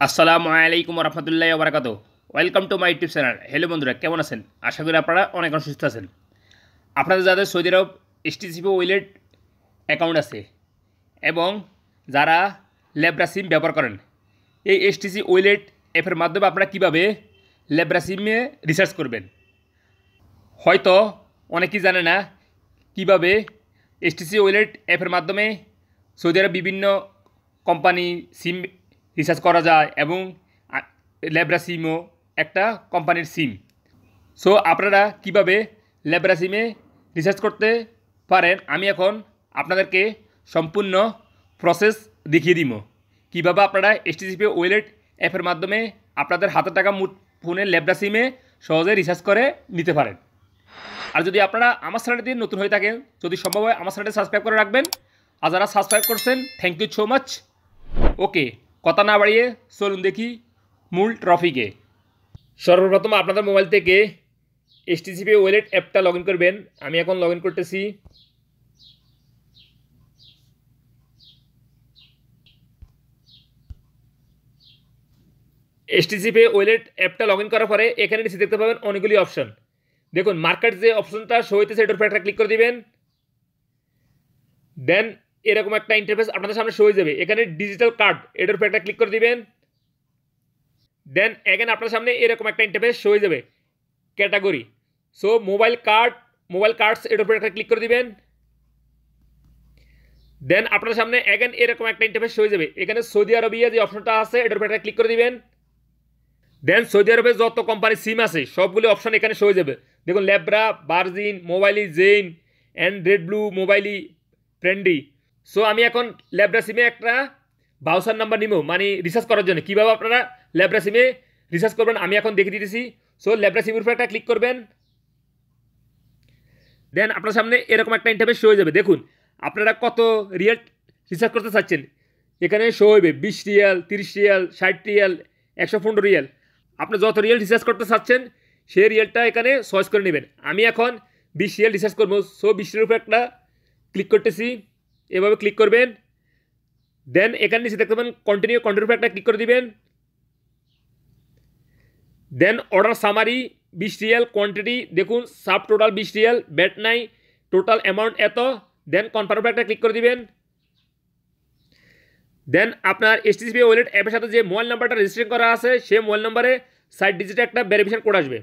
আসসালামু আলাইকুম রহমতুল্লাহ ওবরাকাতু। Welcome to my YouTube channel. Hello বন্ধুরা, কেমন আছেন? আশা করি আপনারা অনেক সুস্থ আছেন। আপনাদের যাদের সৌদি আরব এসটিসিপি ওয়ালেট অ্যাকাউন্ট আছে এবং যারা লেব্রা সিম ব্যবহার করেন, এই এসটিসি ওয়ালেট অ্যাপের মাধ্যমে আপনারা কীভাবে লেব্রা সিমে রিচার্জ করবেন। হয়তো অনেকেই জানে না কীভাবে এসটিসি ওয়ালেট অ্যাপের মাধ্যমে সৌদি আরব বিভিন্ন কোম্পানি সিম রিচার্জ করা যায় এবং লেব্রা সিমও একটা কোম্পানির সিম। সো আপনারা কিভাবে লেব্রা সিমে রিচার্জ করতে পারেন আমি এখন আপনাদেরকে সম্পূর্ণ প্রসেস দেখিয়ে দিব। কীভাবে আপনারা এসটিসিপি ওয়ালেট অ্যাপের মাধ্যমে আপনাদের হাতে টাকা ফোনে লেব্রা সিমে সহজে রিচার্জ করে নিতে পারেন। আর যদি আপনারা আমার চ্যানেলটি নতুন হয়ে থাকেন, যদি সম্ভব হয় আমার চ্যানেলটি সাবস্ক্রাইব করে রাখবেন। আর যারা সাবস্ক্রাইব করছেন, থ্যাংক ইউ সো মাচ। ওকে, কথা না বাড়িয়ে চলুন দেখি মূল টপিকে। সর্বপ্রথম আপনাদের মোবাইল থেকে এসটিসিপি ওয়ালেট অ্যাপটা লগ ইন করবেন। আমি এখন লগ ইন করতেছি। এসটিসিপি ওয়ালেট অ্যাপটা লগ ইন করার পরে এখানে নিচে দেখতে পাবেন অনেকগুলি অপশন। দেখুন, মার্কেট যে অপশনটা শো হইতেছে এটার উপর একটা ক্লিক করে দিবেন। দেন এরকম একটা ইন্টারফেস আপনাদের সামনে শো হয়ে যাবে। এখানে ডিজিটাল কার্ড এটার উপর একটা ক্লিক করে দিবেন। দেন এগেন আপনার সামনে এরকম একটা ইন্টারফেস শো হয়ে যাবে, ক্যাটাগরি। সো মোবাইল কার্ডস এটার উপর একটা ক্লিক করে দিবেন। দেন আপনার সামনে এগেন এরকম একটা ইন্টারফেস শো হয়ে যাবে। এখানে সৌদি আরবিয়া যে অপশনটা আছে এটার উপর একটা ক্লিক করে দিবেন। দেন সৌদি আরবে যত কোম্পানির সিম আছে সবগুলো অপশন এখানে শো হয়ে যাবে। দেখুন, Lebara, Virgin, Mobily, Zain and Red Bull, Mobily, Friendi. So আমি এখন লেব্রা সিমে একটা ভাউচার নাম্বার নিব, মানে রিচার্জ করার জন্য। কীভাবে আপনারা লেব্রা সিমে রিচার্জ করবেন আমি এখন দেখে দিতেছি। সো লেব্রা সিমের উপর একটা ক্লিক করবেন। দেন আপনার সামনে এরকম একটা ইন্টারফেস শো হয়ে যাবে। দেখুন আপনারা কত রিয়াল রিচার্জ করতে চাচ্ছেন। এখানে শো হইবে 20 রিয়াল, 30 রিয়াল, 60 রিয়াল, 115 রিয়াল। আপনি যত রিয়াল রিচার্জ করতে চাচ্ছেন সেই রিয়ালটা এখানে চয়েস করে নেবেন। আমি এখন 20 রিয়াল রিচার্জ করবো। সো 20 এর উপর একটা ক্লিক করতেছি। এভাবে ক্লিক করবেন। দেন এখানে নিচে দেখতে পাবেন কন্টিনিউর উপর একটা ক্লিক করে দিবেন। দেন অর্ডার সামারি 20 রিয়াল, কোয়ান্টিটি দেখুন সাব টোটাল 20 রিয়াল, ব্যাট নাই, টোটাল অ্যামাউন্ট এত। দেন কনফার্ম উপর একটা ক্লিক করে দিবেন। দেন আপনার এসটিসিপি ওয়ালেট অ্যাপের সাথে যে মোবাইল নাম্বারটা রেজিস্ট্রেশন করা আছে সেই মোবাইল নাম্বারে 60 ডিজিটে একটা ভেরিফিকেশন কোড আসবে।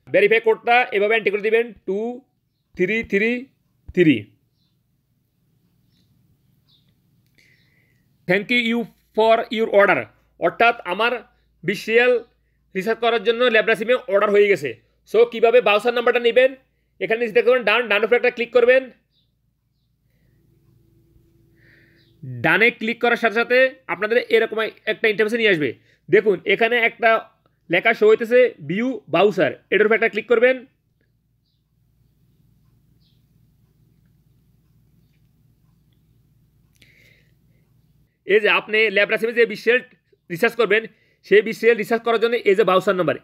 ভেরিফাই কোডটা এভাবে এন্ট্রি করে দিবেন 2333। Thank you for your order, অর্থাৎ আমার 20 রিয়াল রিচার্জ করার জন্য লেব্রা সিমে অর্ডার হয়ে গেছে। সো কীভাবে ভাউচার নাম্বারটা নেবেন, এখানে নিচে দেখতে পাবেন ডান উপরে একটা ক্লিক করবেন। ডানে ক্লিক করার সাথে সাথে আপনাদের এরকম একটা ইন্টারফেসে নিয়ে আসবে। দেখুন এখানে একটা লেখা শো হইতেছে ভিউ ভাউচার, এটার উপর একটা ক্লিক করবেন। এই যে আপনি লেব্রা সিমে যে 20 রিয়াল রিচার্জ করবেন সেই 20 রিয়াল রিচার্জ করার জন্য এই যে ভাউচার নাম্বার,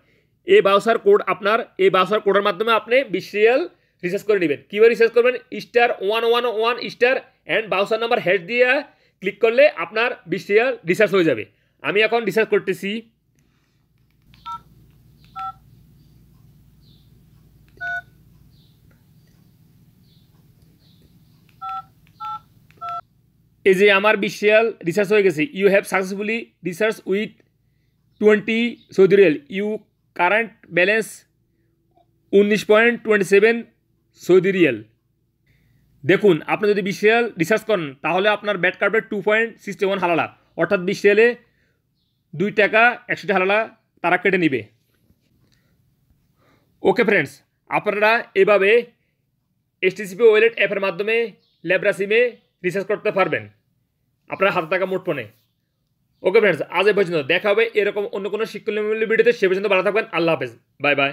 এই ভাউচার কোড আপনার, এই ভাউচার কোডের মাধ্যমে আপনি 20 রিয়াল রিচার্জ করে নেবেন। কীভাবে রিচার্জ করবেন, *111* অ্যান্ড ভাউচার নাম্বার হ্যাশ দিয়ে ক্লিক করলে আপনার 20 রিয়াল রিচার্জ হয়ে যাবে। আমি এখন রিচার্জ করতেছি। এই যে আমার 20 রিয়াল রিচার্জ হয়ে গেছে। You have successfully recharge with 20 Saudi riyal, you current balance 19.27 Saudi riyal. দেখুন আপনি যদি 20 রিয়াল রিচার্জ করেন তাহলে আপনার ব্যাট কাটবে 2.61 হালালা, অর্থাৎ 20 রিয়ালে 2 টাকা 61 হালালা তারা কেটে নিবে। ওকে ফ্রেন্ডস, আপনারা এভাবে এসটিসিপি ওয়ালেট অ্যাপের মাধ্যমে লেব্রা সিমে রিচার্জ করতে পারবেন আপনার হাতে টাকা মুঠোফোনে। ওকে ফ্রেন্ডস, আজ এই পর্যন্ত। দেখা হবে এরকম অন্য কোনো শিক্ষণীয় ভিডিওতে। সে পর্যন্ত ভালো থাকবেন। আল্লাহ হাফেজ, বাই বাই।